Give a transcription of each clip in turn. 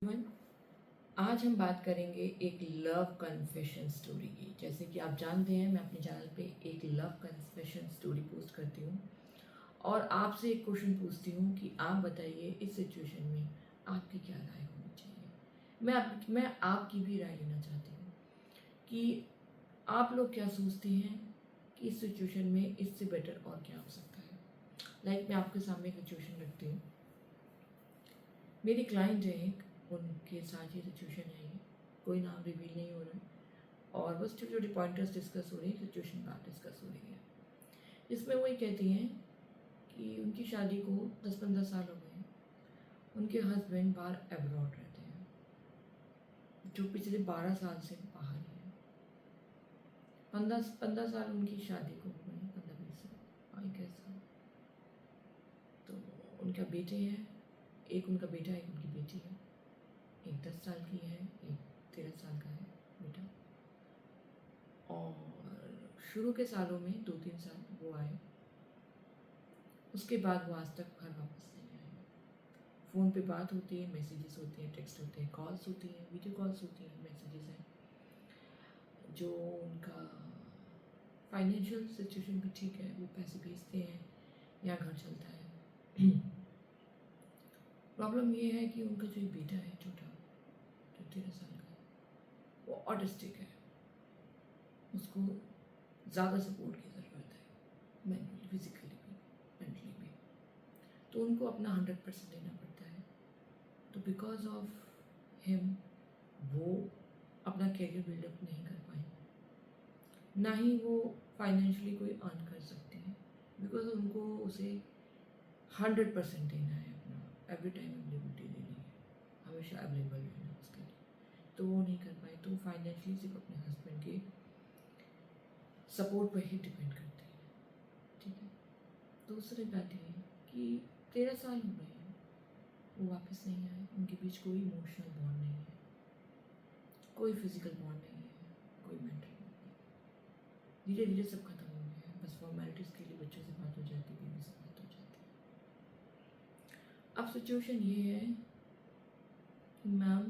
Everyone, आज हम बात करेंगे एक लव कन्फेशन स्टोरी की। जैसे कि आप जानते हैं, मैं अपने चैनल पे एक लव कन्फेशन स्टोरी पोस्ट करती हूँ और आपसे एक क्वेश्चन पूछती हूँ कि आप बताइए इस सिचुएशन में आपकी क्या राय होनी चाहिए। मैं आपकी भी राय लेना चाहती हूँ कि आप लोग क्या सोचते हैं कि इस सिचुएशन में इससे बेटर और क्या हो सकता है। मैं आपके सामने एक सिचुएशन रखती हूँ। मेरी क्लाइंट है एक, उनके साथ ये सिचुएशन है, ये कोई नाम रिवील नहीं हो रहा है और बस छोटे छोटे पॉइंटर्स डिस्कस हो रही है, सिचुएशन बात डिस्कस हो रही है। इसमें वही कहती हैं कि उनकी शादी को 10-15 साल हो गए हैं, उनके हस्बैंड बाहर एब्रॉड रहते हैं, जो पिछले 12 साल से बाहर ही हैं। 15 साल उनकी शादी को हो गए, 15-20 साल, आई गेस। तो उनका बेटे हैं, एक उनका बेटा एक उनकी बेटी है, एक 10 साल की है, एक 13 साल का है बेटा। और शुरू के सालों में 2-3 साल वो आए, उसके बाद वो आज तक घर वापस नहीं आए। फ़ोन पे बात होती है, मैसेजेस होते हैं, टेक्स्ट होते हैं, कॉल्स होती हैं, वीडियो कॉल्स होती हैं, मैसेजेस हैं। जो उनका फाइनेंशियल सिचुएशन भी ठीक है, वो पैसे भेजते हैं, यहाँ घर चलता है। प्रॉब्लम ये है कि उनका जो बेटा है छोटा, जो 13 साल का है, वो ऑटिस्टिक है। उसको ज़्यादा सपोर्ट की ज़रूरत है, मेंटली, फिजिकली भी, मेंटली भी। तो उनको अपना 100% देना पड़ता है। तो बिकॉज ऑफ हिम वो अपना करियर बिल्डअप नहीं कर पाए, ना ही वो फाइनेंशियली कोई अर्न कर सकते हैं, बिकॉज उनको उसे 100% देना है, अपना एवरी टाइम अवेलेबिलिटी देनी है, हमेशा अवेलेबल रहना उसके लिए। तो वो नहीं कर पाए, तो फाइनेंशियली सिर्फ अपने हस्बैंड के सपोर्ट पर ही डिपेंड करते हैं। ठीक है। दूसरी बात ये है कि 13 साल हो गए हैं, वो वापस नहीं आए, उनके बीच कोई इमोशनल बॉन्ड नहीं है, कोई फिजिकल बॉन्ड नहीं है, कोई मेंटल बॉन्ड नहीं है। धीरे धीरे सब खत्म हो गया है, बस फॉर्मेलिटीज़ के लिए बच्चों से बात हो जाती है, बीवी से बात हो जाती है। अब सिचुएशन ये है कि मैम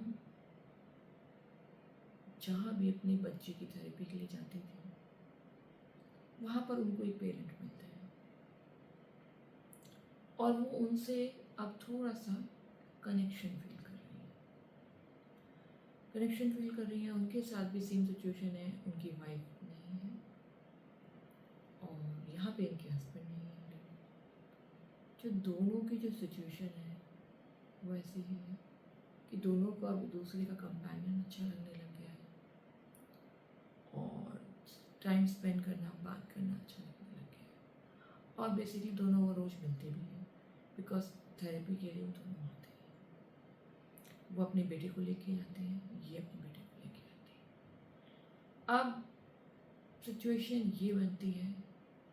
जहाँ भी अपने बच्चे की थेरेपी के लिए जाती थी, वहाँ पर उनको एक पेरेंट मिलता है और वो उनसे अब थोड़ा सा कनेक्शन फील कर रही है। उनके साथ भी सेम सिचुएशन है, उनकी वाइफ नहीं है और यहाँ पे इनके हस्बैंड नहीं है। जो दोनों की जो सिचुएशन है वो ऐसी ही है कि दोनों को अब दूसरे का कंपेनियन अच्छा लगने लग गया है और टाइम स्पेंड करना, बात करना अच्छा लगने लग गया है। और बेसिकली दोनों वो रोज़ मिलते भी हैं, बिकॉज थेरेपी के लिए वो दोनों आते हैं। वो अपने बेटे को लेके आते हैं, ये अपने बेटे को लेके आते हैं। अब सिचुएशन ये बनती है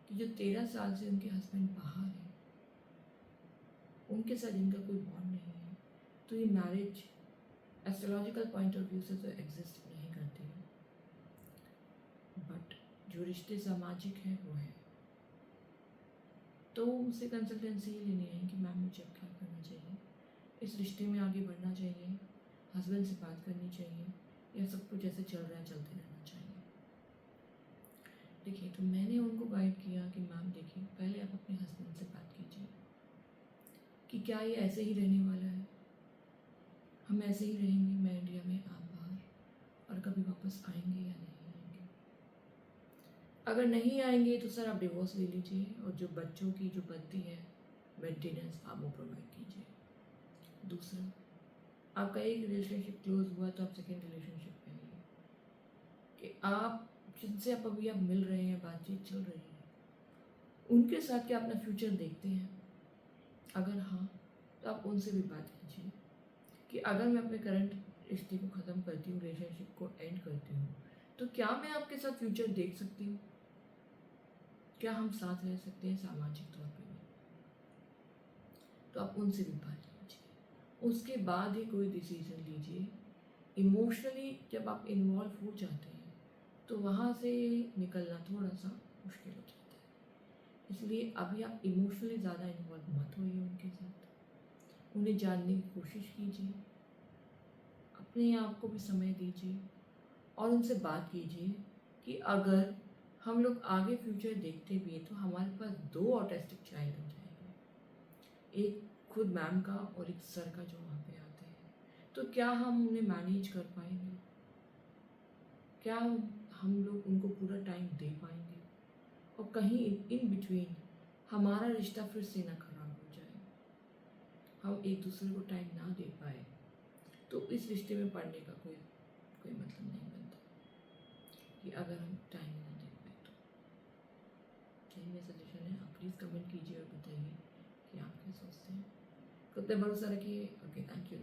कि जो 13 साल से उनके हस्बैंड बाहर हैं, उनके साथ इनका कोई बॉन्ड नहीं है, तो ये marriage astrological point of view से तो एग्जिस्ट नहीं करती है। बट जो रिश्ते सामाजिक हैं वो है। तो मुझसे कंसल्टेंसी ये लेनी है कि मैम मुझे अब क्या करना चाहिए, इस रिश्ते में आगे बढ़ना चाहिए, हस्बैंड से बात करनी चाहिए, या सब कुछ जैसे चल रहा है चलते रहना चाहिए। देखिए, तो मैंने उनको गाइड किया कि मैम देखिए, पहले आप अपने हस्बैंड से बात कीजिए कि क्या ये ऐसे ही रहने वाला है, हम ऐसे ही रहेंगे, मैं इंडिया में आप बाहर, और कभी वापस आएंगे या नहीं आएंगे। अगर नहीं आएंगे तो सर आप डिवोर्स ले लीजिए और जो बच्चों की जो बनती है मेंटेनेंस आप वो प्रोवाइड कीजिए। दूसरा, आपका एक रिलेशनशिप क्लोज हुआ तो आप सेकेंड रिलेशनशिप में आइए, कि आप जिनसे आप अभी आप मिल रहे हैं, बातचीत चल रही है, उनके साथ क्या अपना फ्यूचर देखते हैं। अगर हाँ, तो आप उनसे भी बात कीजिए कि अगर मैं अपने करंट रिश्ते को ख़त्म करती हूँ, रिलेशनशिप को एंड करती हूँ, तो क्या मैं आपके साथ फ्यूचर देख सकती हूँ, क्या हम साथ रह सकते हैं सामाजिक तौर पे भी। तो आप उनसे भी बात कीजिए, उसके बाद ही कोई डिसीजन लीजिए। इमोशनली जब आप इन्वॉल्व हो जाते हैं तो वहाँ से निकलना थोड़ा सा मुश्किल हो जाता है। इसलिए अभी आप इमोशनली ज़्यादा इन्वॉल्व मत होइए उनके साथ, उन्हें जानने की कोशिश कीजिए अपने आप को भी समय दीजिए और उनसे बात कीजिए कि अगर हम लोग आगे फ्यूचर देखते भी हैं तो हमारे पास 2 ऑटिस्टिक चाइल्ड हो जाएंगे, एक खुद मैम का और एक सर का जो वहाँ पे आते हैं, तो क्या हम उन्हें मैनेज कर पाएंगे? क्या हम लोग उनको पूरा टाइम दे पाएंगे? और कहीं इन बिटवीन हमारा रिश्ता फिर से ना खराब हो जाए, हम एक दूसरे को टाइम ना दे पाए, तो इस रिश्ते में पढ़ने का कोई मतलब नहीं बनता कि अगर हम टाइम ना दे पाए तो। यही मेरा सजेशन है। आप प्लीज़ कमेंट कीजिए और बताइए कि आप क्या सोचते हैं। खुद पे भरोसा रखिए। Okay, thank you.